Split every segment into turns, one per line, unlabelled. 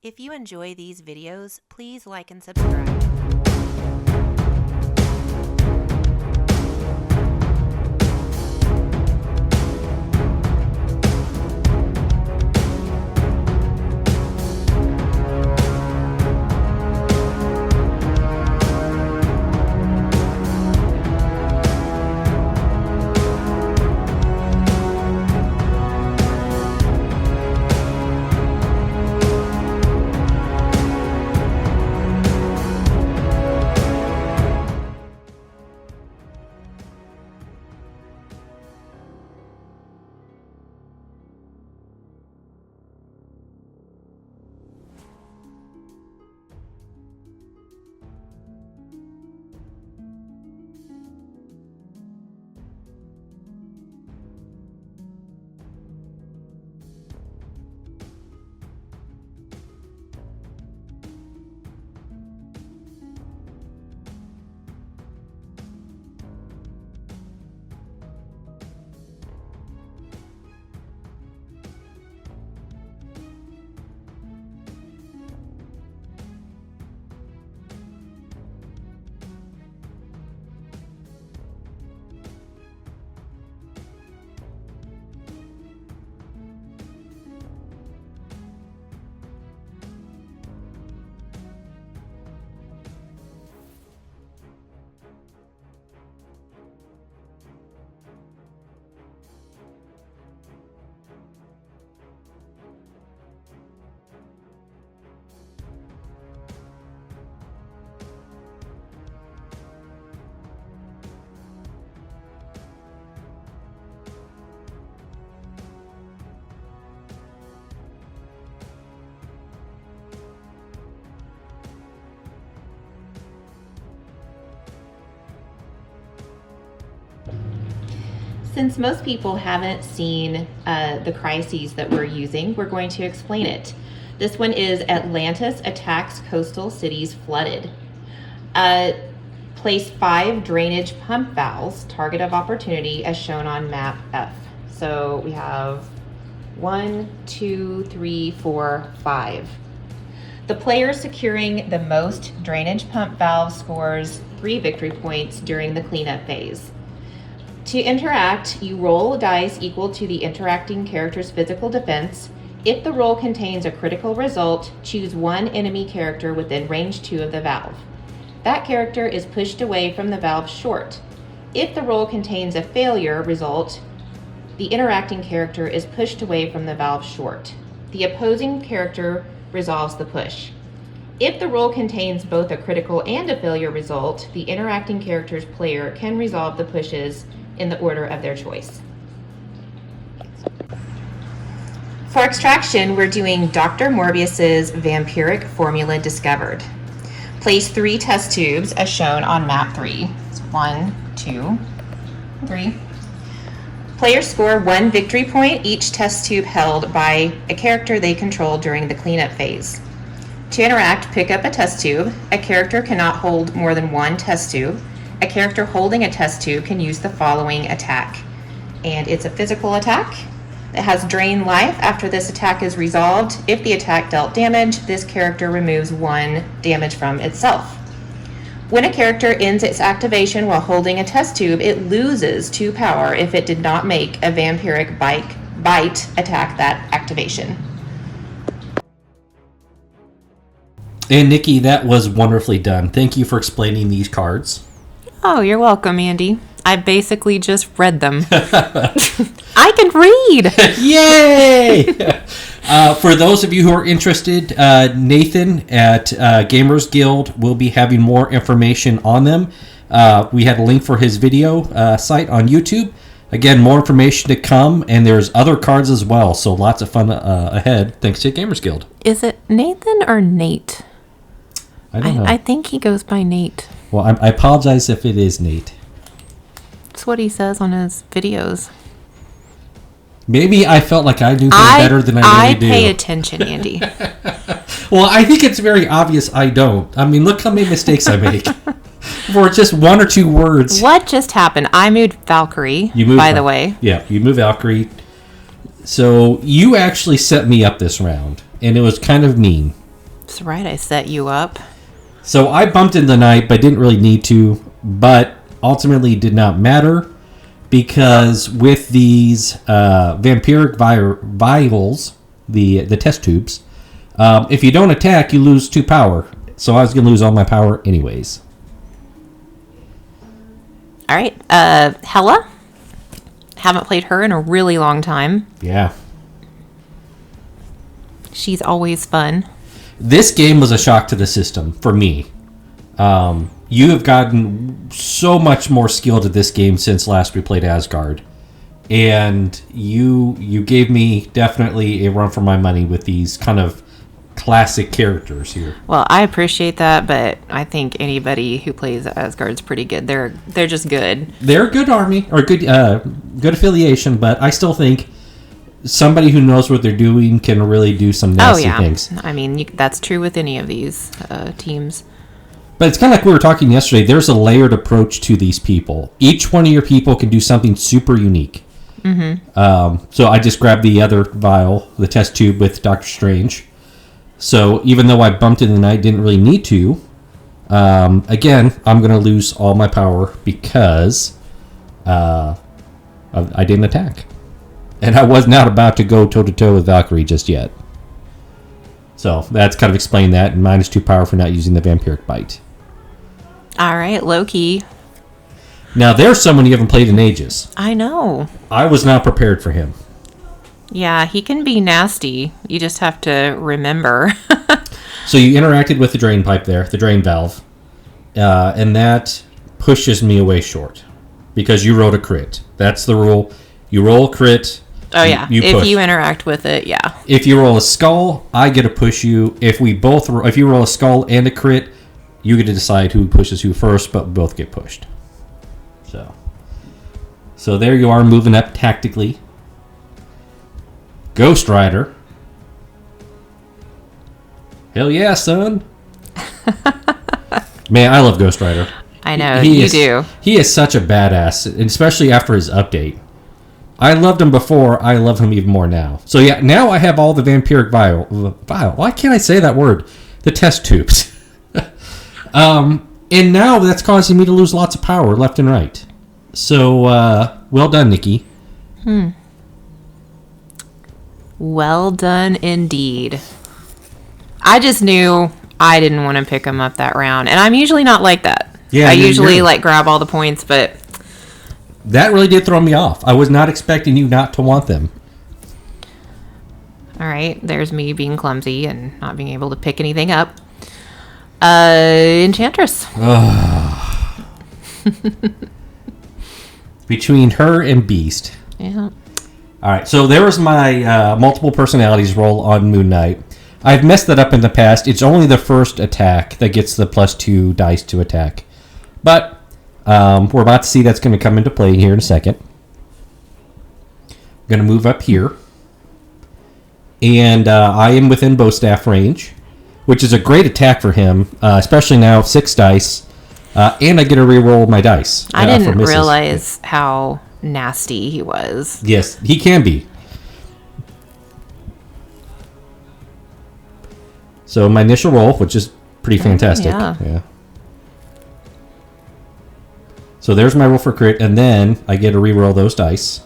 If you enjoy these videos, please like and subscribe. Since most people haven't seen the crises that we're using, we're going to explain it. This one is Atlantis attacks coastal cities flooded. Place 5 drainage pump valves, target of opportunity, as shown on map F. So we have 1, 2, 3, 4, 5. The player securing the most drainage pump valve scores 3 victory points during the cleanup phase. To interact, you roll dice equal to the interacting character's physical defense. If the roll contains a critical result, choose one enemy character within range 2 of the valve. That character is pushed away from the valve short. If the roll contains a failure result, the interacting character is pushed away from the valve short. The opposing character resolves the push. If the roll contains both a critical and a failure result, the interacting character's player can resolve the pushes in the order of their choice. For extraction, we're doing Dr. Morbius's vampiric formula discovered. Place 3 test tubes as shown on map 3. It's 1, 2, 3. Players score 1 victory point, each test tube held by a character they control during the cleanup phase. To interact, pick up a test tube. A character cannot hold more than 1 test tube. A character holding a test tube can use the following attack. And it's a physical attack. It has drain life after this attack is resolved. If the attack dealt damage, this character removes 1 damage from itself. When a character ends its activation while holding a test tube, it loses 2 power if it did not make a vampiric bite attack that activation.
And Nikki, that was wonderfully done. Thank you for explaining these cards.
Oh, you're welcome, Andy. I basically just read them. I can read!
Yay! For those of you who are interested, Nathan at Gamers Guild will be having more information on them. We had a link for his video site on YouTube. Again, more information to come, and there's other cards as well, so lots of fun ahead, thanks to Gamers Guild.
Is it Nathan or Nate?
I don't know.
I think he goes by Nate.
Well, I apologize if it is Nate.
That's what he says on his videos.
Maybe I felt like I knew them better than I really do.
I pay attention, Andy.
Well, I think it's very obvious I don't. I mean, look how many mistakes I make. For just 1 or 2 words.
What just happened? I moved Valkyrie, by the way.
Yeah, you moved Valkyrie. So you actually set me up this round, and it was kind of mean.
That's right, I set you up.
So I bumped in the night, but didn't really need to. But ultimately did not matter because with these vampiric vials, the test tubes, if you don't attack, you lose 2 power. So I was going to lose all my power anyways.
All right. Hella. Haven't played her in a really long time.
Yeah.
She's always fun.
This game was a shock to the system for me. You have gotten so much more skilled at this game since last we played Asgard. And you gave me definitely a run for my money with these kind of classic characters here.
Well, I appreciate that, but I think anybody who plays Asgard's pretty good. They're just good.
They're a good army, or good affiliation, but I still think somebody who knows what they're doing can really do some nasty things.
I mean, that's true with any of these teams.
But it's kind of like we were talking yesterday. There's a layered approach to these people. Each one of your people can do something super unique. Mm-hmm. So I just grabbed the other vial, the test tube with Doctor Strange. So even though I bumped in the night, didn't really need to. Again, I'm going to lose all my power because I didn't attack. And I was not about to go toe-to-toe with Valkyrie just yet. So that's kind of explained that. And minus 2 power for not using the vampiric bite.
All right, Loki.
Now, there's someone you haven't played in ages.
I know.
I was not prepared for him.
Yeah, he can be nasty. You just have to remember.
So you interacted with the drain pipe there, the drain valve. And that pushes me away short. Because you rolled a crit. That's the rule. You roll a crit.
Oh, yeah.
You
if
push.
you interact with it, yeah.
If you roll a skull, I get to push you. If you roll a skull and a crit, you get to decide who pushes who first, but both get pushed. So there you are, moving up tactically. Ghost Rider. Hell yeah, son. Man, I love Ghost Rider.
I know, you do.
He is such a badass, especially after his update. I loved him before, I love him even more now. So yeah, now I have all the vampiric vial. Why can't I say that word? The test tubes. And now that's causing me to lose lots of power left and right. So, well done, Nikki.
Well done indeed. I just knew I didn't want to pick him up that round. And I'm usually not like that.
Yeah,
I usually grab all the points, but
that really did throw me off. I was not expecting you not to want them.
All right, there's me being clumsy and not being able to pick anything up. Enchantress.
Between her and Beast.
Yeah.
All right, so there was my multiple personalities roll on Moon Knight. I've messed that up in the past. It's only the first attack that gets the +2 dice to attack. But we're about to see that's going to come into play here in a second. I'm going to move up here. And I am within bow staff range, which is a great attack for him, especially now 6 dice. And I get to reroll my dice.
I didn't realize how nasty he was.
Yes, he can be. So my initial roll, which is pretty fantastic. Yeah. So there's my roll for crit, and then I get to reroll those dice.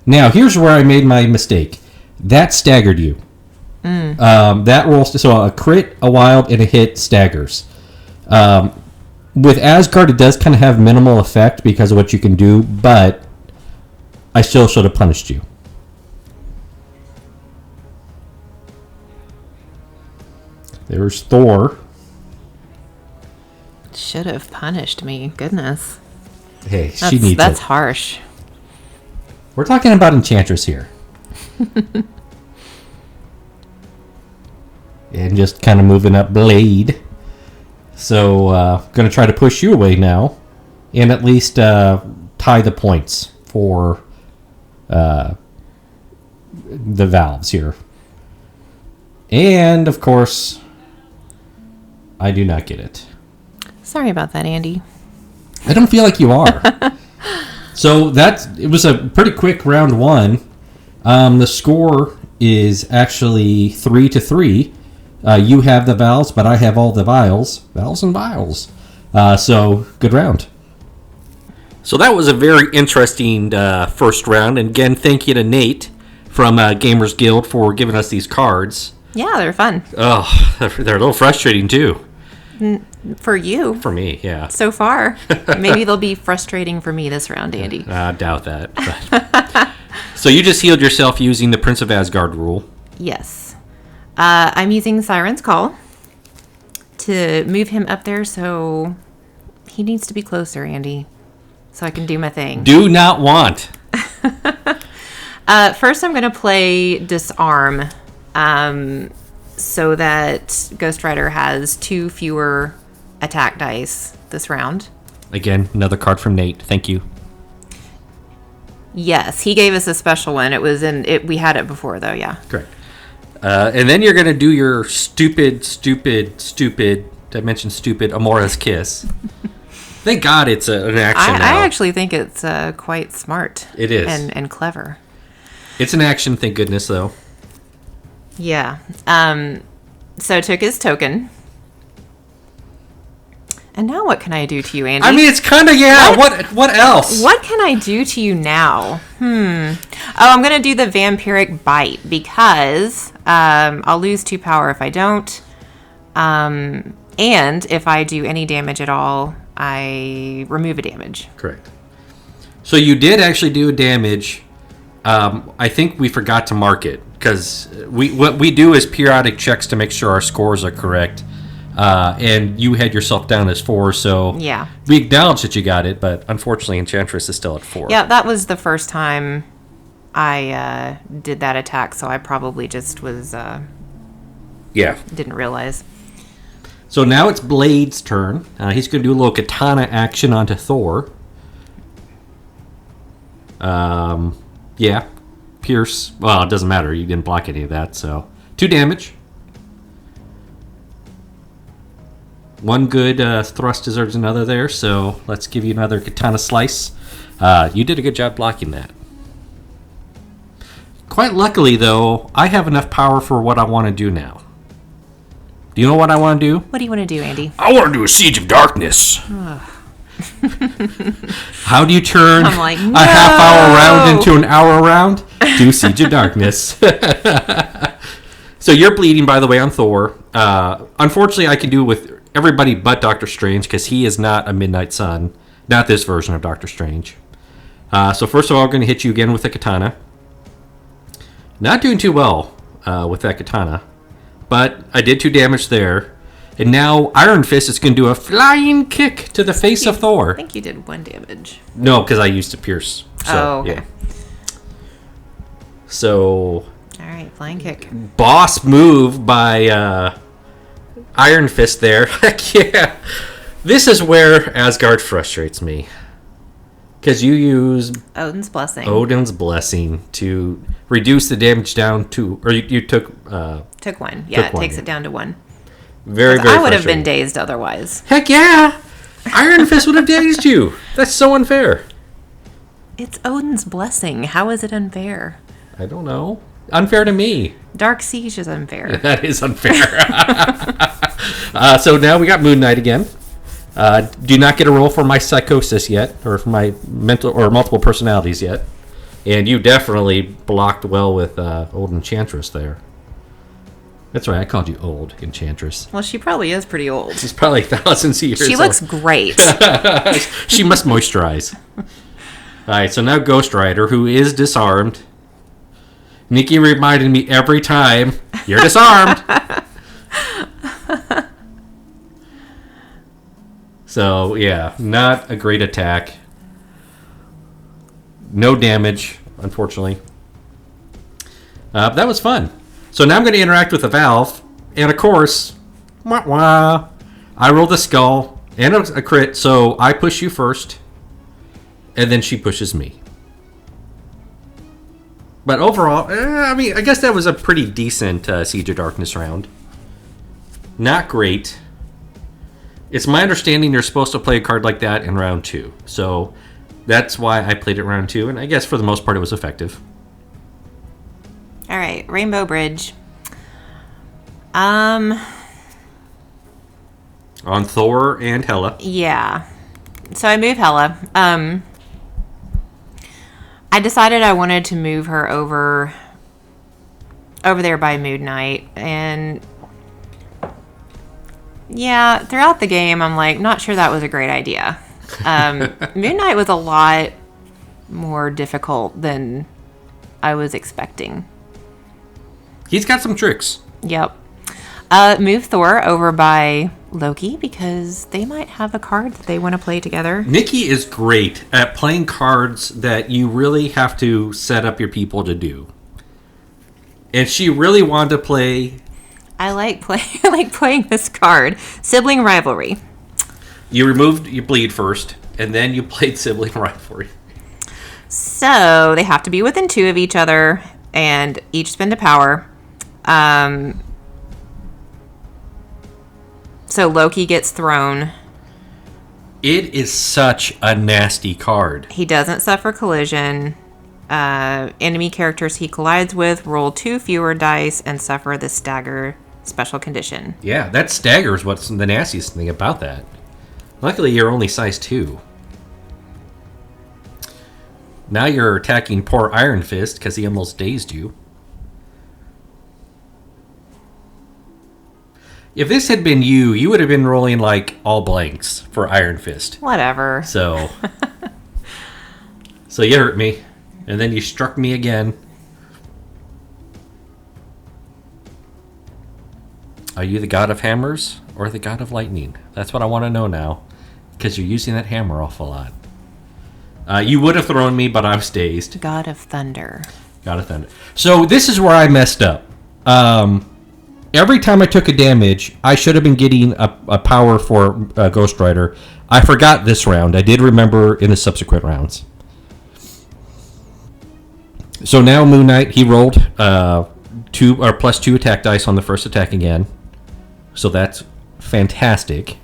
Now, here's where I made my mistake. That staggered you. That roll, so a crit, a wild, and a hit staggers. With Asgard, it does kind of have minimal effect because of what you can do, but I still should have punished you. There's Thor.
Should have punished me. Goodness.
Hey, she needs
That's
it.
harsh.
We're talking about Enchantress here. And just kind of moving up Blade. So, going to try to push you away now. And at least tie the points for the valves here. And, of course, I do not get it.
Sorry about that, Andy.
I don't feel like you are. So it was a pretty quick round one. The score is actually 3-3. You have the vials, but I have all the vials. Vials and vials. So, good round. So that was a very interesting first round. And again, thank you to Nate from Gamers Guild for giving us these cards.
Yeah, they're fun.
Oh, they're a little frustrating too.
For you.
For me, yeah.
So far. Maybe they'll be frustrating for me this round, Andy.
I doubt that. But. So you just healed yourself using the Prince of Asgard rule.
Yes. I'm using Siren's Call to move him up there, so he needs to be closer, Andy, so I can do my thing.
Do not want.
First, I'm going to play Disarm so that Ghost Rider has 2 fewer attack dice this round.
Again, another card from Nate. Thank you.
Yes, he gave us a special one. It was in it. We had it before, though. Yeah.
Correct. And then you're going to do your stupid, I mentioned stupid, Amora's Kiss. Thank God it's an action now.
I actually think it's quite smart.
It is.
And clever.
It's an action, thank goodness, though.
Yeah. So took his token. And now what can I do to you, Andy?
I mean, it's kind of, yeah, what else?
What can I do to you now? Oh, I'm going to do the Vampiric Bite because I'll lose 2 power if I don't. And if I do any damage at all, I remove a damage.
Correct. So you did actually do damage. I think we forgot to mark it because what we do is periodic checks to make sure our scores are correct. And you had yourself down as 4, so
yeah,
we acknowledge that you got it, but unfortunately Enchantress is still at 4.
Yeah, that was the first time I did that attack, so I probably just was didn't realize.
So now it's Blade's turn. He's going to do a little katana action onto Thor. Yeah, pierce. Well, it doesn't matter. You didn't block any of that, so 2 damage. 1 good thrust deserves another there, so let's give you another katana slice. You did a good job blocking that. Quite luckily, though, I have enough power for what I want to do now. Do you know what I want to do?
What do you want to do, Andy?
I want to do a Siege of Darkness. How do you turn
I'm like, no!
a half-hour round into an hour round? Do Siege of Darkness. So you're bleeding, by the way, on Thor. Unfortunately, I can do it with everybody but Doctor Strange because he is not a Midnight Sun. Not this version of Doctor Strange. So first of all, I'm going to hit you again with the katana. Not doing too well with that katana. But I did 2 damage there. And now Iron Fist is going to do a flying kick to the face of Thor.
I think you did 1 damage.
No, because I used to pierce. So,
okay.
Yeah. So...
All right, flying kick.
Boss move by Iron Fist there. Heck yeah. This is where Asgard frustrates me. Because you use
Odin's Blessing
to reduce the damage down to... Or you took...
Took 1. Yeah,
took 1,
takes it down to 1.
Very, very
I would have been dazed otherwise.
Heck yeah! Iron Fist would have dazed you. That's so unfair.
It's Odin's Blessing. How is it unfair?
I don't know. Unfair to me.
Dark Siege is unfair.
That is unfair. So now we got Moon Knight again. Do not get a roll for my psychosis yet, or for my mental or multiple personalities yet. And you definitely blocked well with Old Enchantress there. That's right, I called you Old Enchantress.
Well, she probably is pretty old.
She's probably thousands of years
She
old.
looks great.
She must moisturize. All right, so now Ghost Rider, who is disarmed. Nikki reminded me every time, you're disarmed. So, yeah, not a great attack. No damage, unfortunately. That was fun. So now I'm going to interact with the valve. And, of course, I roll the skull and a crit. So I push you first. And then she pushes me. But overall, I mean, I guess that was a pretty decent Siege of Darkness round. Not great. It's my understanding you're supposed to play a card like that in round 2. So that's why I played it round 2. And I guess for the most part it was effective.
All right, Rainbow Bridge.
On Thor and Hela.
Yeah. So I move Hela. I decided I wanted to move her over there by Moon Knight, and yeah, throughout the game, I'm like, not sure that was a great idea. Moon Knight was a lot more difficult than I was expecting.
He's got some tricks.
Yep. Move Thor over by Loki because they might have a card that they want to play together.
Nikki is great at playing cards that you really have to set up your people to do. And she really wanted to play...
I like playing this card. Sibling Rivalry.
You removed your bleed first, and then you played Sibling Rivalry.
So they have to be within 2 of each other, and each spend a power. So Loki gets thrown.
It is such a nasty card.
He doesn't suffer collision. Enemy characters he collides with roll 2 fewer dice and suffer the stagger special condition.
Yeah, that staggers what's the nastiest thing about that. Luckily, you're only size 2. Now you're attacking poor Iron Fist because he almost dazed you. If this had been you, you would have been rolling like all blanks for Iron Fist.
Whatever.
So you hurt me, and then you struck me again. Are you the god of hammers or the god of lightning? That's what I want to know now, because you're using that hammer awful lot. You would have thrown me, but I was dazed.
God of thunder.
God of thunder. So this is where I messed up. Every time I took a damage, I should have been getting a power for Ghost Rider. I forgot this round. I did remember in the subsequent rounds. So now Moon Knight, he rolled +2 attack dice on the first attack again. So that's fantastic.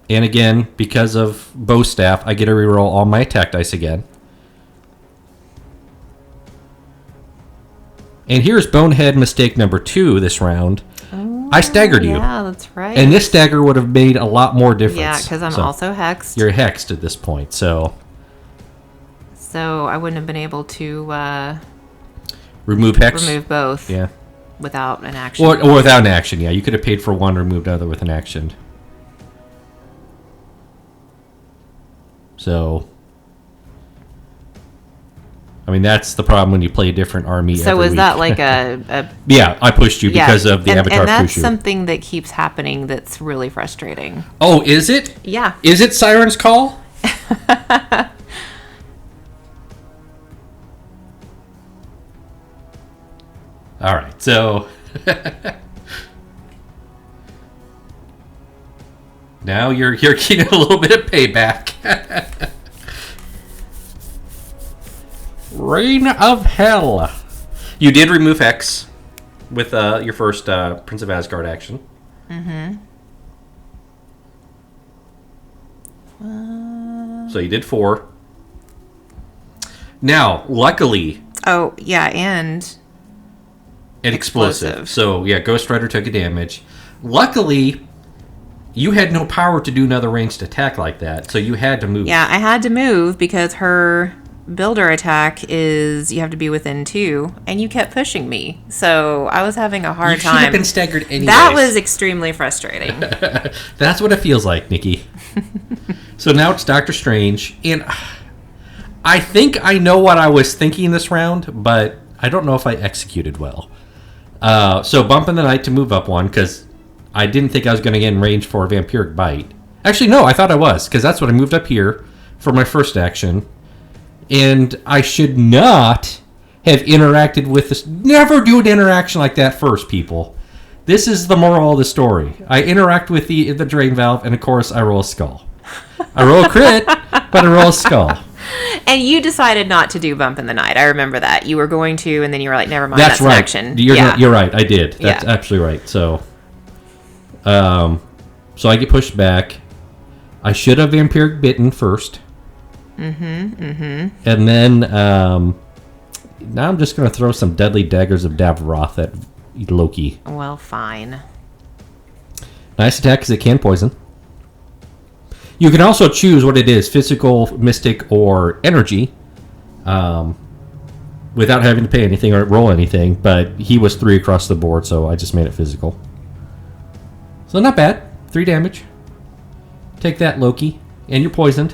And again, because of bow staff, I get to reroll all my attack dice again. And here's bonehead mistake number 2 this round.
Oh,
I staggered you.
Yeah, that's right.
And this stagger would have made a lot more difference.
Yeah, because I'm also hexed.
You're hexed at this point, so
I wouldn't have been able to
remove hex.
remove both.
Yeah.
Without an action.
Or without an action, yeah. You could have paid for one, removed other with an action. So, I mean, that's the problem when you play a different army
So
every
was
week.
that like a
Yeah, I pushed you because of the Avatar
and that's
Pushu.
something that keeps happening that's really frustrating.
Oh, is it?
Yeah.
Is it Siren's Call? All right, so now you're getting a little bit of payback. Reign of Hell. You did remove Hex with your first Prince of Asgard action.
Mm-hmm.
So you did 4. Now, luckily...
Oh, yeah, and...
explosive. So, yeah, Ghost Rider took a damage. Luckily, you had no power to do another ranged attack like that, so you had to move.
Yeah, I had to move because her builder attack is you have to be within 2, and you kept pushing me. So I was having a hard time.
You should have been staggered anyway.
That was extremely frustrating.
That's what it feels like, Nikki. So now it's Doctor Strange, and I think I know what I was thinking this round, but I don't know if I executed well. So bumping the knight to move up 1, because I didn't think I was going to get in range for a Vampiric Bite. Actually, no, I thought I was, because that's what I moved up here for my first action. And I should not have interacted with this. Never do an interaction like that first, people. This is the moral of the story. I interact with the drain valve, and of course, I roll a skull. I roll a crit, but I roll a skull.
And you decided not to do Bump in the Night. I remember that. You were going to, and then you were like, never mind,
That's
an
right.
action.
You're right. I did. That's absolutely right. So I get pushed back. I should have Vampiric Bitten first. And then now I'm just going to throw some deadly daggers of Davroth at Loki.
Well, fine.
Nice attack because it can poison. You can also choose what it is, physical, mystic, or energy, without having to pay anything or roll anything, but he was 3 across the board, so I just made it physical. So not bad. 3 damage. Take that, Loki. And you're poisoned.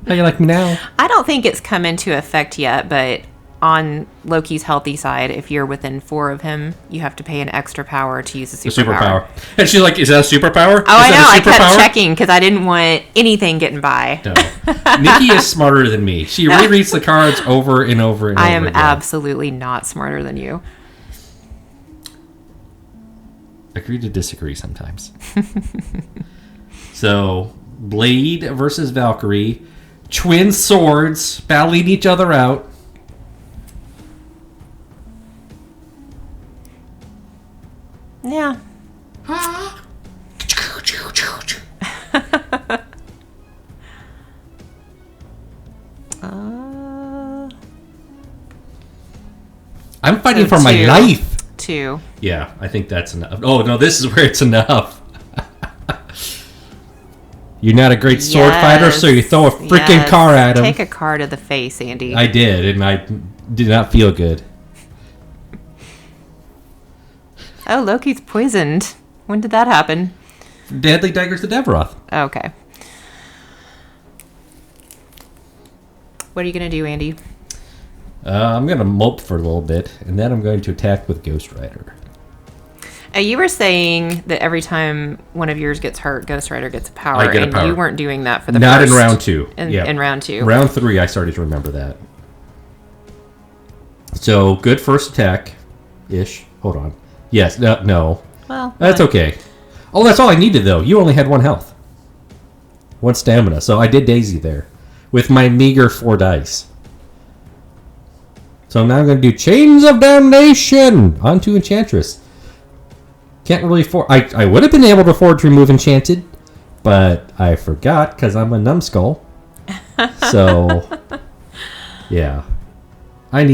How you like me now?
I don't think it's come into effect yet, but on Loki's healthy side, if you're within 4 of him, you have to pay an extra power to use a superpower.
And she's like, is that a superpower?
Oh, I know. I kept checking because I didn't want anything getting by.
No. Nikki is smarter than me. She rereads the cards over and over and over
I am
again.
absolutely not smarter than you.
Agree to disagree sometimes. So, Blade versus Valkyrie. Twin swords battling each other out.
Yeah.
I'm fighting for my life.
2.
Yeah, I think that's enough. Oh, no, this is where it's enough. You're not a great sword fighter, so you throw a freaking car at him.
Take a car to the face, Andy.
I did, and I did not feel good.
Oh, Loki's poisoned. When did that happen?
Deadly daggers to Davroth.
Okay. What are you going to do, Andy?
I'm going to mope for a little bit, and then I'm going to attack with Ghost Rider.
You were saying that every time one of yours gets hurt, Ghost Rider gets a power.
I get a power.
And you weren't doing that for the
Not
first...
in round 2.
In round 2.
Round 3, I started to remember that. So, good first attack-ish. Hold on. Yes, no.
Well,
that's okay. Oh, that's all I needed, though. You only had 1 health. 1 stamina. So I did Daisy there. With my meager 4 dice. So now I'm going to do Chains of Damnation onto Enchantress. Can't really I would have been able to afford to remove Enchanted, but I forgot because I'm a numbskull. So, yeah. I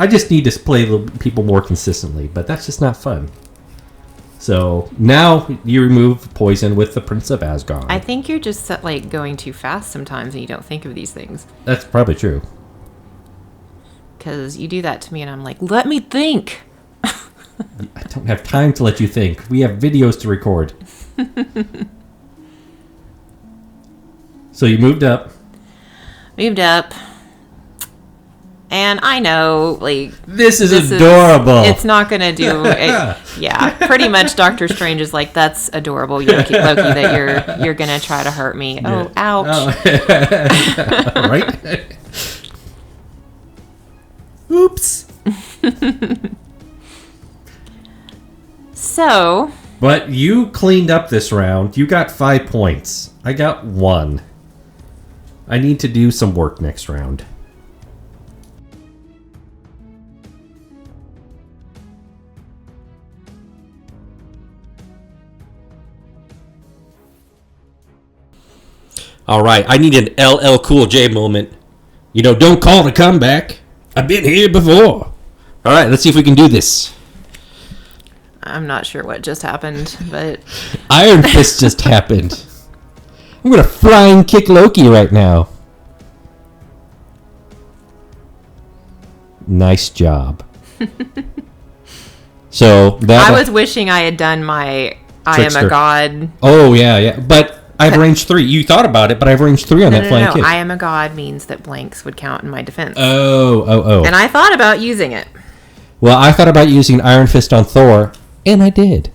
just need to play people more consistently, but that's just not fun. So now you remove poison with the Prince of Asgard.
I think you're just like going too fast sometimes and you don't think of these things.
That's probably true.
Because you do that to me and I'm like, let me think.
I don't have time to let you think. We have videos to record. So you moved up.
And I know, like...
This is adorable.
It's not going to do... yeah, pretty much Doctor Strange is like, that's adorable, Loki, that you're going to try to hurt me. Yeah. Oh, ouch.
Oh. Right? Oops.
So...
But you cleaned up this round. You got 5 points. I got 1. I need to do some work next round. All right, I need an LL Cool J moment. You know, don't call it a comeback. I've been here before. All right, let's see if we can do this.
I'm not sure what just happened, but...
Iron Fist just happened. I'm going to flying kick Loki right now. Nice job. So that
I was wishing I had done my
Trickster.
I am a god.
Oh, yeah. But I've arranged 3. You thought about it, but I've arranged 3 on that flying kick.
I am a god means that blanks would count in my defense.
Oh.
And I thought about using it.
Well, I thought about using Iron Fist on Thor, and I did.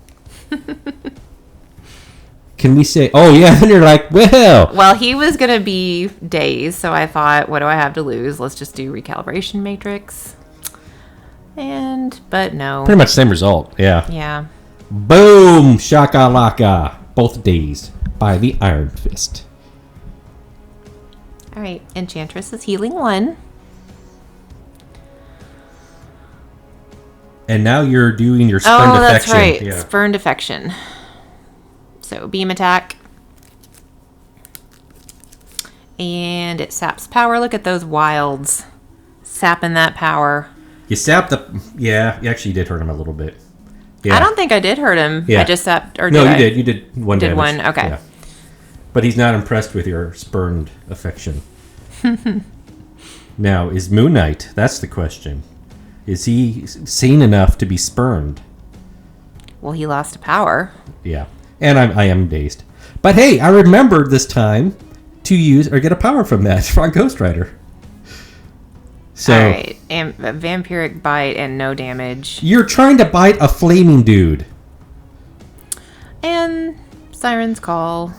Can we say, oh, yeah, and you're like, well.
Well, he was going to be dazed, so I thought, what do I have to lose? Let's just do recalibration matrix. But no.
Pretty much same result, yeah.
Yeah.
Boom! Shakalaka. Both dazed by the Iron Fist.
All right, Enchantress is healing 1.
And now you're doing your Spurn Defection.
Oh, that's right.
Yeah.
Spurn Defection. So, beam attack. And it saps power. Look at those wilds. Sapping that power.
You sapped the... Yeah, you actually did hurt him a little bit. Yeah.
I don't think I did hurt him.
Yeah.
I just sapped... Or
no,
did
you
I?
did. You did one
Did
damage.
one, okay.
Yeah. But he's not impressed with your spurned affection. Now, is Moon Knight? That's the question. Is he sane enough to be spurned?
Well, he lost power.
Yeah. And I am dazed. But hey, I remembered this time to use or get a power from that from Ghost Rider. So,
all right. And a vampiric bite and no damage.
You're trying to bite a flaming dude.
And Siren's Call.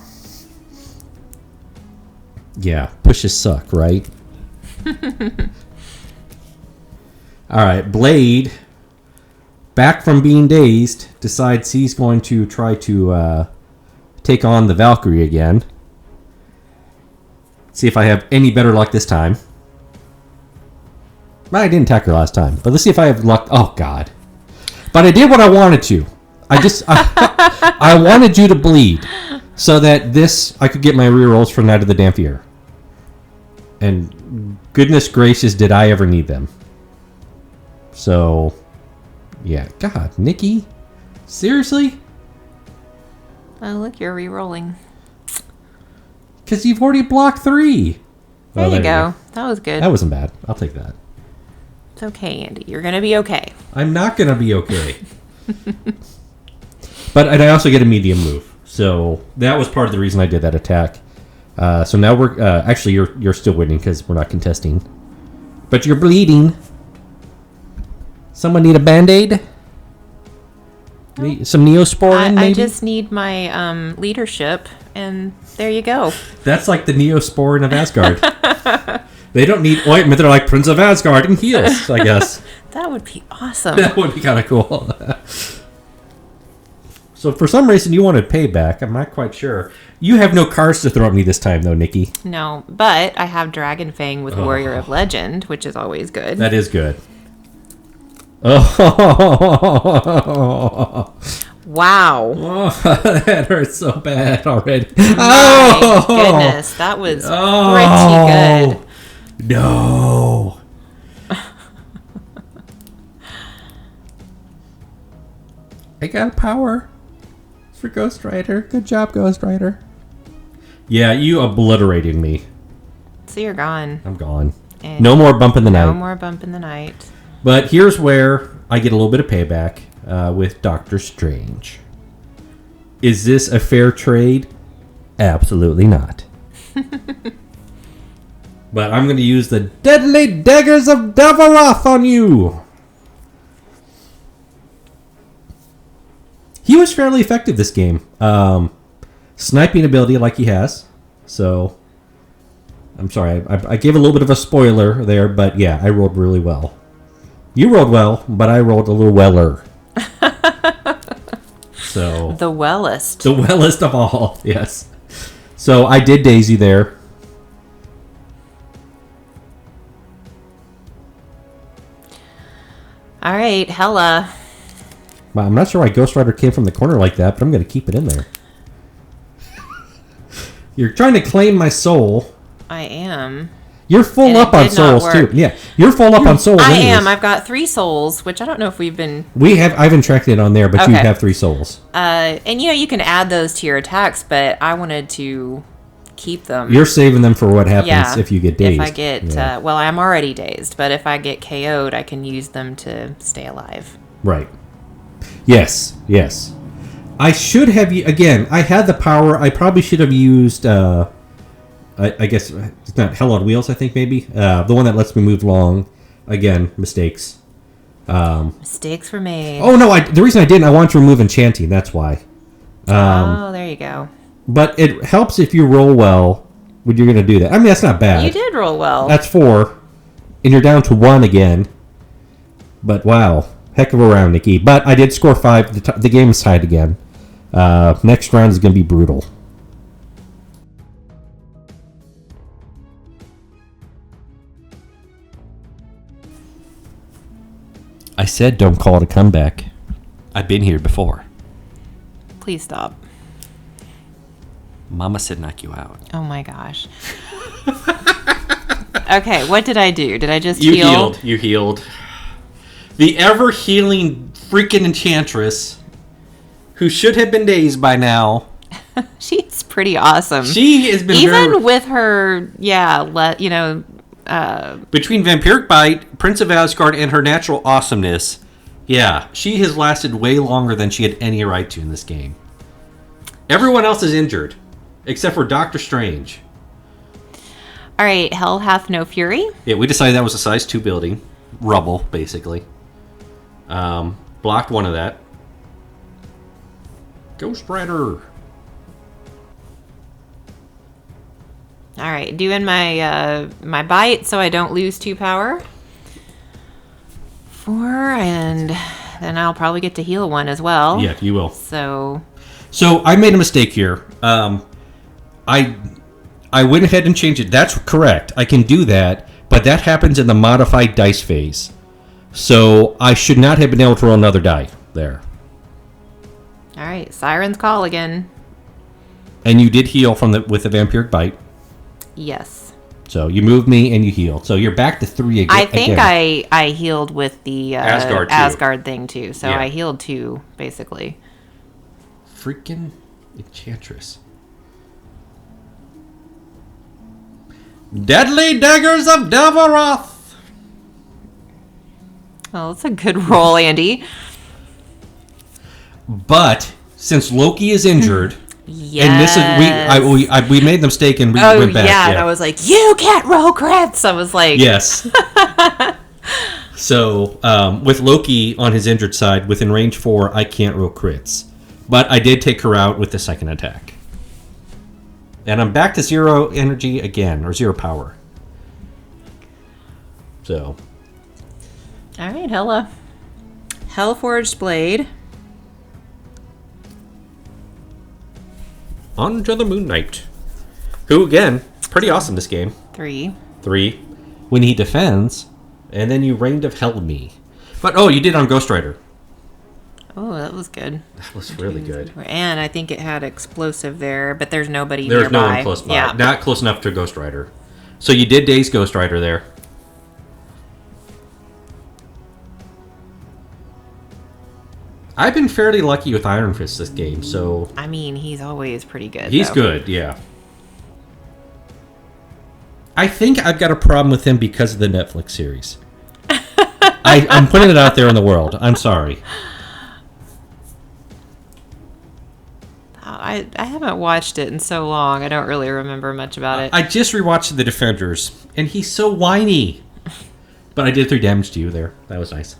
Yeah, pushes suck, right? All right, Blade, back from being dazed, decides he's going to try to take on the Valkyrie again. See if I have any better luck this time. I didn't attack her last time, but let's see if I have luck. Oh, God. But I did what I wanted to. I wanted you to bleed so that I could get my rerolls for Night of the Dampier. And goodness gracious, did I ever need them. So, yeah. God, Nikki? Seriously?
Oh, look, you're re-rolling.
Because you've already blocked 3.
There you go. That was good.
That wasn't bad. I'll take that.
It's okay, Andy. You're going to be okay.
I'm not going to be okay. But I also get a medium move. So that was part of the reason I did that attack. So now we're... actually, you're still winning because we're not contesting. But you're bleeding. Someone need a Band-Aid? Some Neosporin, maybe?
I just need my leadership, and there you go.
That's like the Neosporin of Asgard. They don't need ointment. They're like Prince of Asgard and heals, I guess.
That would be awesome.
That would be kind of cool. So for some reason you wanted payback. I'm not quite sure. You have no cards to throw at me this time, though, Nikki.
No, but I have Dragon Fang with Warrior of Legend, which is always good.
That is good. Oh,
wow.
oh, that hurts so bad already.
My goodness, that was pretty good.
No. I got power for Ghost Rider. Good job, Ghost Rider. Yeah, you obliterated me.
So you're gone.
I'm gone.
And
no more bump in the night.
No more bump in the night.
But here's where I get a little bit of payback with Doctor Strange. Is this a fair trade? Absolutely not. But I'm going to use the Deadly Daggers of Davarath on you. He was fairly effective this game. Sniping ability like he has. So, I'm sorry. I gave a little bit of a spoiler there, but yeah, I rolled really well. You rolled well, but I rolled a little weller. So
the wellest.
The wellest of all, yes. So I did Daisy there.
All right, Hella.
Well, I'm not sure why Ghost Rider came from the corner like that, but I'm going to keep it in there. You're trying to claim my soul.
I am.
You're full up on souls too. Yeah, you're full up on souls.
I
anyways.
am. I've got 3 souls, which I don't know if we've been.
I haven't tracked it on there, but
Okay.
you have 3 souls.
And you can add those to your attacks, but I wanted to keep them.
You're saving them for what happens if you get dazed.
If I get, well, I'm already dazed, but if I get KO'd, I can use them to stay alive.
Right. Yes. Yes. I should have again. I had the power. I probably should have used. I guess it's not Hell on Wheels. I think maybe the one that lets me move long. Again, mistakes.
Mistakes were made.
Oh no! The reason I didn't, I wanted to remove enchanting. That's why.
There you go.
But it helps if you roll well when you're going to do that. I mean, that's not bad.
You did roll well.
That's 4, and you're down to 1 again. But wow, heck of a round, Nikki. But I did score 5. The game is tied again. Next round is going to be brutal. I said don't call it a comeback. I've been here before.
Please stop.
Mama said knock you out.
Oh my gosh. Okay, what did I do? Did I just
You
heal?
healed. You healed. The ever-healing freaking enchantress, who should have been dazed by now.
She's pretty awesome.
She has been
Even with her,
between Vampiric Bite, Prince of Asgard, and her natural awesomeness, yeah, she has lasted way longer than she had any right to in this game. Everyone else is injured, except for Doctor Strange.
All right, Hell hath no fury.
Yeah, we decided that was a size 2 building. Rubble, basically. Blocked one of that. Ghost Rider.
All right, doing my my bite so I don't lose 2 power. 4, and then I'll probably get to heal 1 as well.
Yeah, you will.
So
I made a mistake here. I went ahead and changed it. That's correct. I can do that, but that happens in the modified dice phase. So I should not have been able to roll another die there.
all right, Siren's Call again.
And you did heal with the Vampiric Bite.
Yes.
So you moved me and you healed. So you're back to 3 again.
I think I healed with the
Asgard
thing too. So
Yeah.
I healed 2 basically.
Freaking Enchantress. Deadly Daggers of Davoroth.
Well, that's a good roll, Andy.
But since Loki is injured,
Yes.
and this is we made the mistake and we
Oh
went back.
yeah, and I was like, you can't roll crits. I was like,
Yes. So with Loki on his injured side, within range 4, I can't roll crits, but I did take her out with the second attack, and I'm back to 0 energy again, or 0 power. So.
all right, Hella. Hellforged Blade.
Onto the Moon Knight, who again, pretty awesome this game.
3.
3. When he defends, and then you Rained of Hell me. But you did on Ghost Rider.
Oh, that was good.
That was really good.
And I think it had explosive there, but there's nobody
There's
nearby.
no one close by.
Yeah.
Not close enough to Ghost Rider. So you did daze Ghost Rider there. I've been fairly lucky with Iron Fist this game, so...
I mean, he's always pretty good.
He's
though.
good, yeah. I think I've got a problem with him because of the Netflix series. I'm putting it out there in the world. I'm sorry.
I haven't watched it in so long. I don't really remember much about it.
I just rewatched The Defenders, and he's so whiny. But I did 3 damage to you there. That was nice.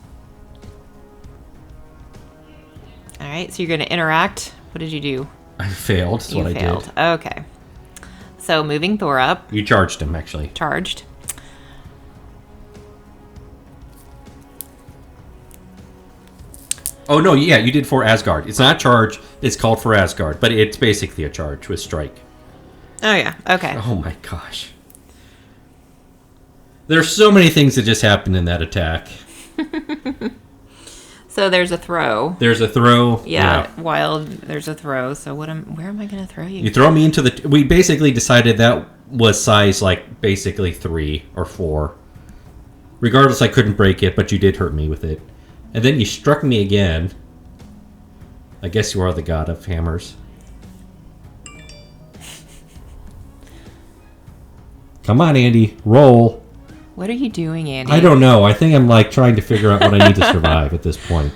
All right, so you're going to interact. What did you do?
I failed. That's what I
failed.
did.
Okay. So moving Thor up.
You charged him, actually.
Charged.
Oh, no, yeah, you did for Asgard. It's not charge. It's called for Asgard, but it's basically a charge with strike.
Oh, yeah. Okay.
Oh, my gosh. There's so many things that just happened in that attack.
So there's a throw.
There's a throw.
Yeah. Wild. There's a throw. So where am I going to throw you?
You throw me into the... We basically decided that was size, like, basically 3 or 4. Regardless, I couldn't break it, but you did hurt me with it. And then you struck me again. I guess you are the god of hammers. Come on, Andy. Roll.
What are you doing, Andy?
I don't know. I think I'm like trying to figure out what I need to survive at this point.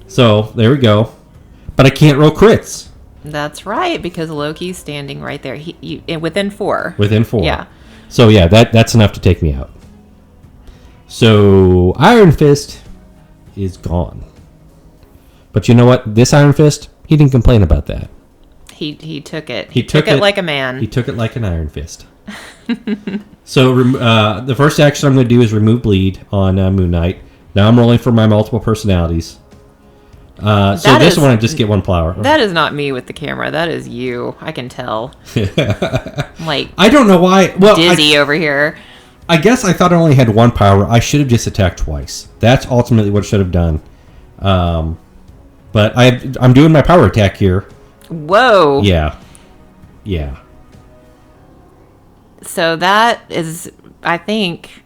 So, there we go. But I can't roll crits.
That's right, because Loki's standing right there. Within 4.
Within 4.
Yeah.
So, yeah, that's enough to take me out. So, Iron Fist is gone. But you know what? This Iron Fist, he didn't complain about that.
He took it.
He took it
like a man.
He took it like an Iron Fist. So the first action I'm going to do is remove bleed on Moon Knight. Now I'm rolling for my multiple personalities. So this one I just get 1 power.
That is not me with the camera. That is you. I can tell. Like
I don't know why. Well,
dizzy over here.
I guess I thought I only had 1 power. I should have just attacked twice. That's ultimately what I should have done. But I'm doing my power attack here.
Whoa.
Yeah. Yeah.
So that is, I think,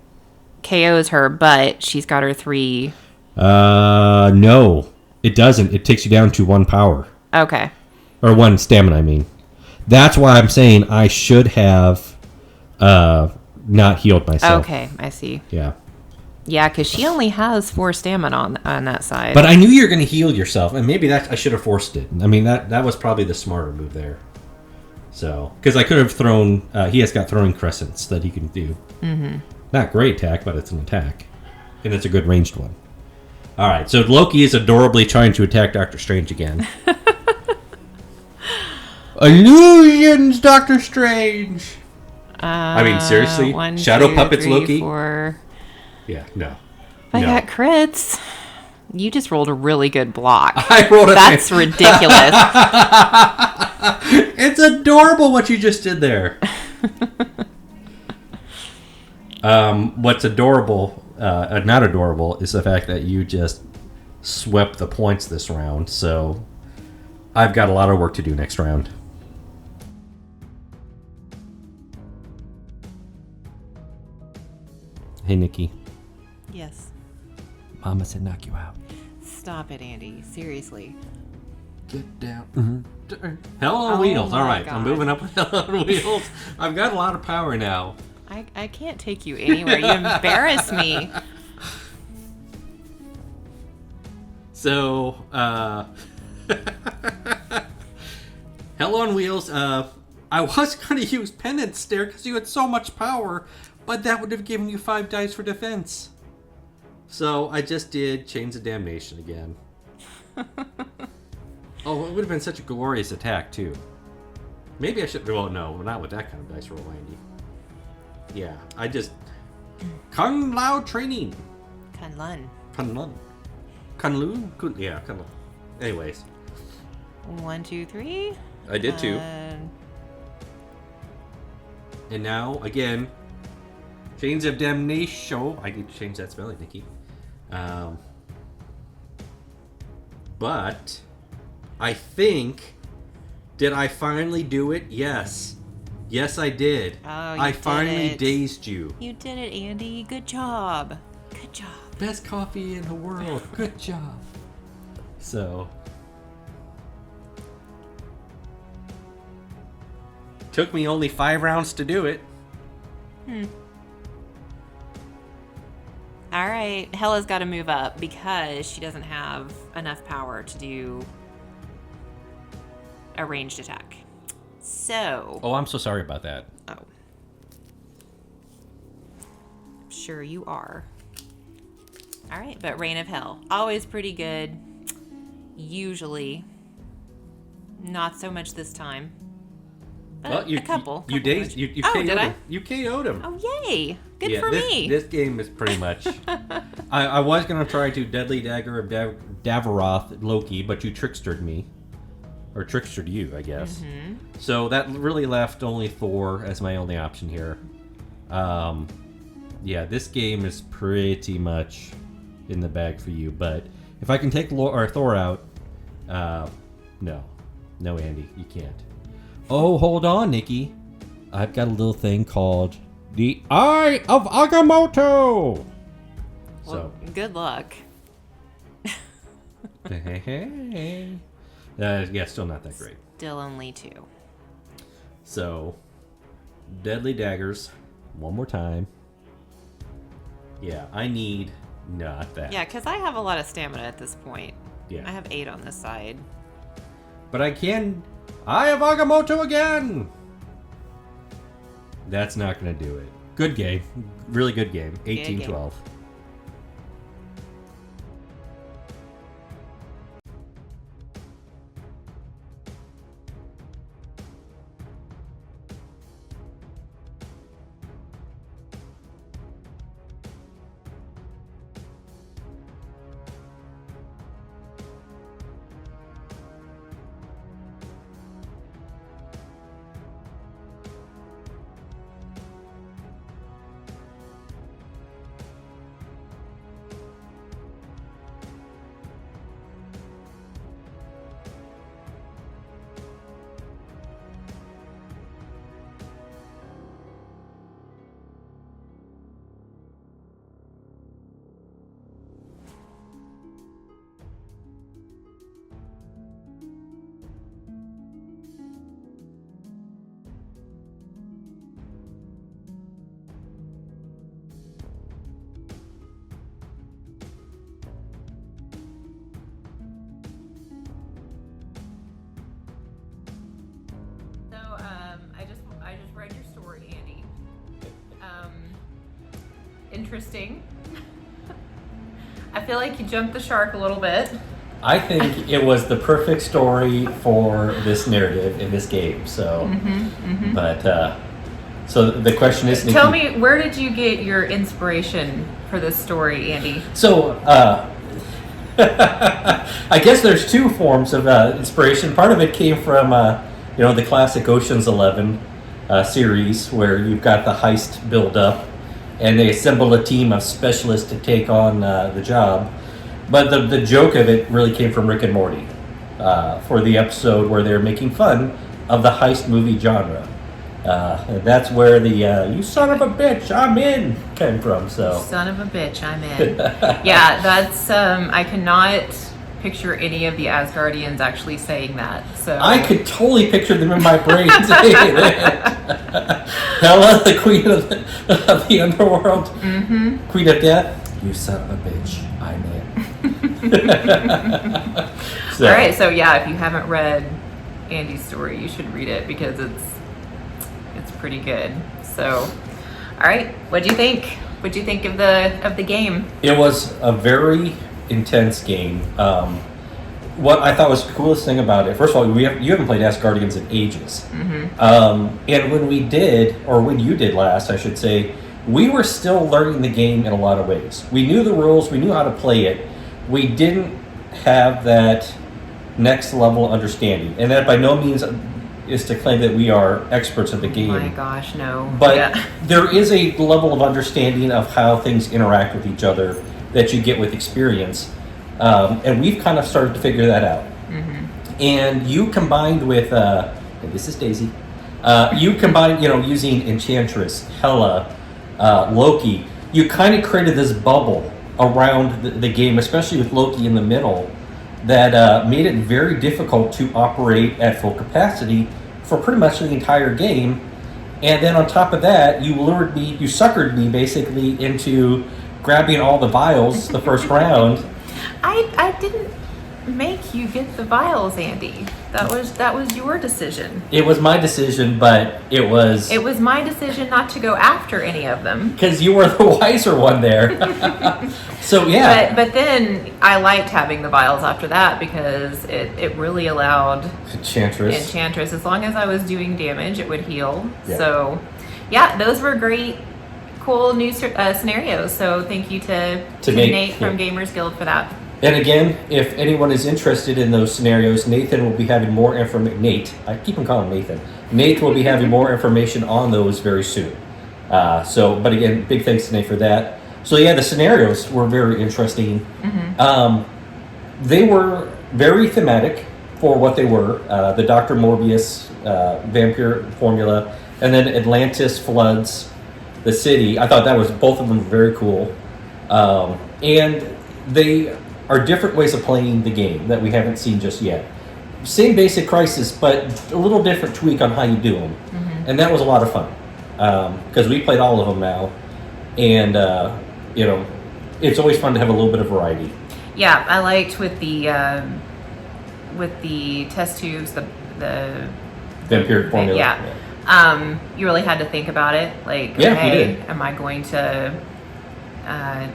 KOs her, but she's got her 3.
No, it doesn't. It takes you down to 1 power.
Okay.
Or 1 stamina, I mean. That's why I'm saying I should have not healed myself.
Okay, I see.
Yeah.
Yeah, because she only has 4 stamina on that side.
But I knew you were going to heal yourself, and maybe I should have forced it. I mean, that was probably the smarter move there. So, because I could have thrown, he has got throwing crescents that he can do. Mm-hmm. Not great attack, but it's an attack. And it's a good ranged one. All right, so Loki is adorably trying to attack Doctor Strange again. Illusions, Doctor Strange! I mean, seriously?
1,
Shadow
2,
Puppets
3,
Loki?
4.
Yeah, no.
I
No.
got crits. You just rolled a really good block.
I rolled a
That's ridiculous.
It's adorable what you just did there. What's adorable, not adorable, is the fact that you just swept the points this round. So I've got a lot of work to do next round. Hey, Nikki.
Yes.
Mama said knock you out.
Stop it, Andy. Seriously.
Get down. Mm-hmm. Hell on
Oh
Wheels. All
my
right,
God.
I'm moving up with Hell on Wheels. I've got a lot of power now.
I can't take you anywhere. You embarrass me.
So, Hell on Wheels, I was going to use Penance Stare because you had so much power, but that would have given you 5 dice for defense. So, I just did Chains of Damnation again. Oh, it would have been such a glorious attack, too. Maybe I should... Well, no, not with that kind of dice roll, Andy. Yeah, I just... Kung Lao Training.
Kunlun.
Kunlun. Kunlun? Yeah, Kunlun. Anyways.
1, 2, 3.
I did too. And now, again, Chains of Damnation. I need to change that spelling, Nikki. But I think, did I finally do it? Yes. Yes, I did.
Oh,
I finally
did it.
dazed you.
You did it, Andy. Good job. Good job.
Best coffee in the world. Good job. So, took me only 5 rounds to do it.
All right. Hella's got to move up because she doesn't have enough power to do a ranged attack. So.
Oh, I'm so sorry about that.
Oh. Sure you are. All right, but Reign of Hell. Always pretty good. Usually. Not so much this time. But
Well, you,
a couple.
You
couple
dazed. You
Oh,
KO'd
did I?
him. You KO'd him.
Oh, yay. Good
Yeah,
for me.
This game is pretty much. I was gonna try to Deadly Dagger of Davaroth Loki, but you trickstered me, or trickstered you, I guess.
Mm-hmm.
So that really left only Thor as my only option here. Yeah, this game is pretty much in the bag for you. But if I can take Thor out, no, Andy, you can't. Oh, hold on, Nikki. I've got a little thing called the Eye of Agamotto.
Well, good luck.
Yeah, still not that great.
Still only 2.
So, Deadly Daggers, one more time. Yeah, I need not that.
Yeah, because I have a lot of stamina at this point.
Yeah.
I have 8 on this side.
But I can... Eye of Agamotto again! That's not going to do it. Good game. Really good game. 18-12.
interesting. I feel like you jumped the shark a little bit.
I think it was the perfect story for this narrative in this game. So, but so the question is, Nikki,
tell me, where did you get your inspiration for this story, Andy?
So, I guess there's two forms of inspiration. Part of it came from, the classic Ocean's 11 series, where you've got the heist build up, and they assemble a team of specialists to take on the job. But the joke of it really came from Rick and Morty, for the episode where they're making fun of the heist movie genre. And that's where the "you son of a bitch, I'm in" came from. So,
son of a bitch, I'm in. Yeah, that's I cannot picture any of the Asgardians actually saying that. So
I could totally picture them in my brain saying that. Hela, the queen of the underworld, queen of death. You son of a bitch, I'm in. So.
All right, so yeah, if you haven't read Andy's story, you should read it because it's pretty good. So, all right, what'd you think? What'd you think of the game?
It was a very intense game. What I thought was the coolest thing about it, first of all, you haven't played Asgardians in ages. And when we did, or when you did last, I should say, we were still learning the game in a lot of ways. We knew the rules, we knew how to play it. We didn't have that next level understanding. And that by no means is to claim that we are experts at the game.
Oh my gosh, no.
But there is a level of understanding of how things interact with each other that you get with experience. And we've kind of started to figure that out. And you combined with, and this is Daisy, you combined, using Enchantress, Hela, Loki, you kind of created this bubble around the game, especially with Loki in the middle, that made it very difficult to operate at full capacity for pretty much the entire game. And then on top of that, you suckered me basically into grabbing all the vials the first round.
I didn't make you get the vials, Andy. That was your decision.
It was my decision, but it was
my decision not to go after any of them.
Because you were the wiser one there. So yeah.
But then I liked having the vials after that because it really allowed Enchantress, as long as I was doing damage, it would heal. Yeah. So yeah, those were great, cool new scenarios. So thank you to Nate from Gamers Guild for that.
And again, if anyone is interested in those scenarios, Nathan will be having more information. Nate, I keep on calling him Nathan. Nate will be having more information on those very soon. But again, big thanks to Nate for that. So yeah, the scenarios were very interesting. They were very thematic for what they were. The Dr. Morbius vampire formula, and then Atlantis floods the city. I thought that was, both of them very cool. And they are different ways of playing the game that we haven't seen just yet. Same basic crisis, but a little different tweak on how you do them. And that was a lot of fun. Because we played all of them now. And, it's always fun to have a little bit of variety.
Yeah, I liked with the test tubes, the
vampiric formula.
Yeah. You really had to think about it. Like,
yeah,
okay,
you did.
Am I going to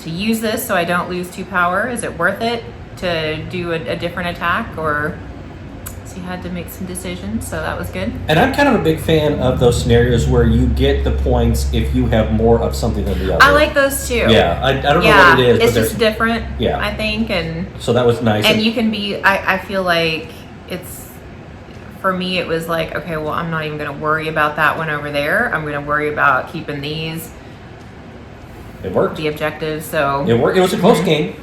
use this so I don't lose 2 power? Is it worth it to do a different attack? Or so you had to make some decisions, so that was good.
And I'm kind of a big fan of those scenarios where you get the points if you have more of something than the other.
I like those too.
Yeah, I don't know what it is.
It's just different,
yeah.
I think. And
so that was nice.
And you can be, I feel like it's, for me, it was like, okay, well, I'm not even going to worry about that one over there. I'm going to worry about keeping these.
It worked.
The objectives, so.
It worked. It was a close game.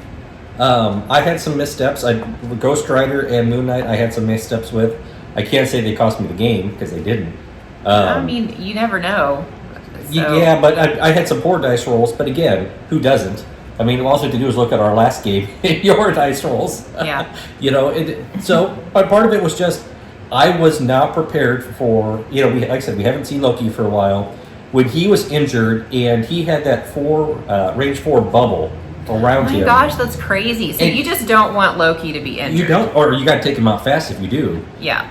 I had some missteps. Ghost Rider and Moon Knight, I had some missteps with. I can't say they cost me the game, because they didn't.
I mean, you never know. So.
Yeah, but I had some poor dice rolls, but again, who doesn't? I mean, all you have to do is look at our last game in your dice rolls.
Yeah.
But part of it was just, I was not prepared for, like I said, we haven't seen Loki for a while. When he was injured and he had that range 4 bubble around him.
Oh my gosh, that's crazy. So you just don't want Loki to be injured.
You don't, or you got to take him out fast if you do.
Yeah.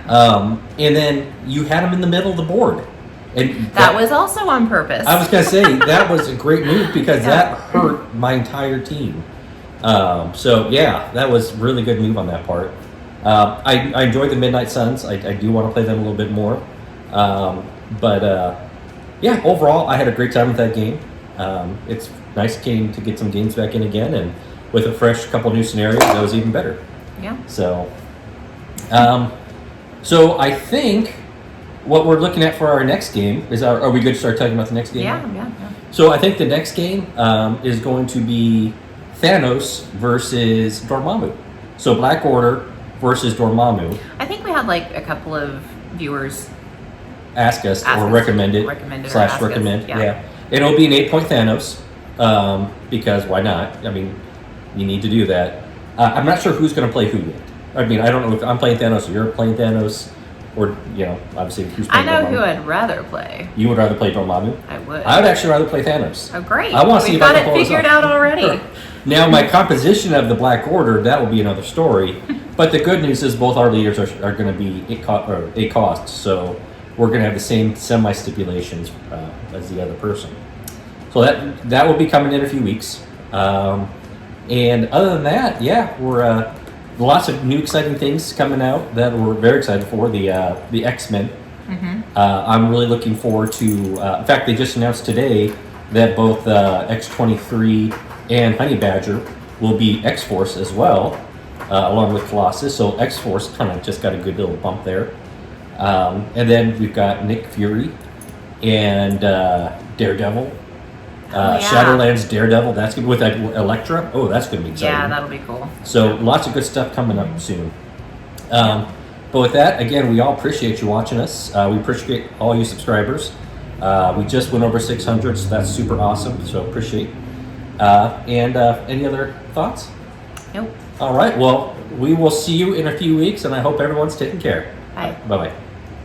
And then you had him in the middle of the board. And
That was also on purpose.
I was going to say, that was a great move because that hurt my entire team. So, yeah, that was a really good move on that part. I enjoyed the Midnight Suns. I do want to play them a little bit more. Yeah, overall, I had a great time with that game. It's nice to get some games back in again, and with a fresh couple new scenarios, that was even better.
Yeah.
So I think what we're looking at for our next game is, are we good to start talking about the next game?
Yeah.
So I think the next game is going to be Thanos versus Dormammu. So Black Order versus Dormammu.
I think we had like a couple of viewers
Ask us or recommend it. Recommend. Yeah. And it'll be an 8-point Thanos because why not? I mean, you need to do that. I'm not sure who's going to play who yet. I mean, I don't know if I'm playing Thanos or you're playing Thanos, or obviously who's playing.
I know
Dormammu.
who I'd rather play.
You would rather play Dormammu?
I would.
I would actually rather play Thanos.
Oh, great!
I want to see if I can pull
it figured out already.
Now, my composition of the Black Order, that will be another story. But the good news is both our leaders are going to be a cost, so we're going to have the same semi-stipulations as the other person. So that will be coming in a few weeks. And other than that, yeah, we're lots of new exciting things coming out that we're very excited for. The X-Men.
Mm-hmm.
I'm really looking forward to. In fact, they just announced today that both X-23 and Honey Badger will be X-Force as well, along with Colossus. So X-Force kind of just got a good little bump there. And then we've got Nick Fury and Daredevil. Shadowlands Daredevil, that's good with Elektra. Oh, that's going to be exciting.
Yeah, that'll be cool.
So lots of good stuff coming up soon. But with that, again, we all appreciate you watching us. We appreciate all you subscribers. We just went over 600, so that's super awesome. So appreciate. And any other thoughts?
Nope.
All right. Well, we will see you in a few weeks, and I hope everyone's taking care.
Bye.
Bye-bye.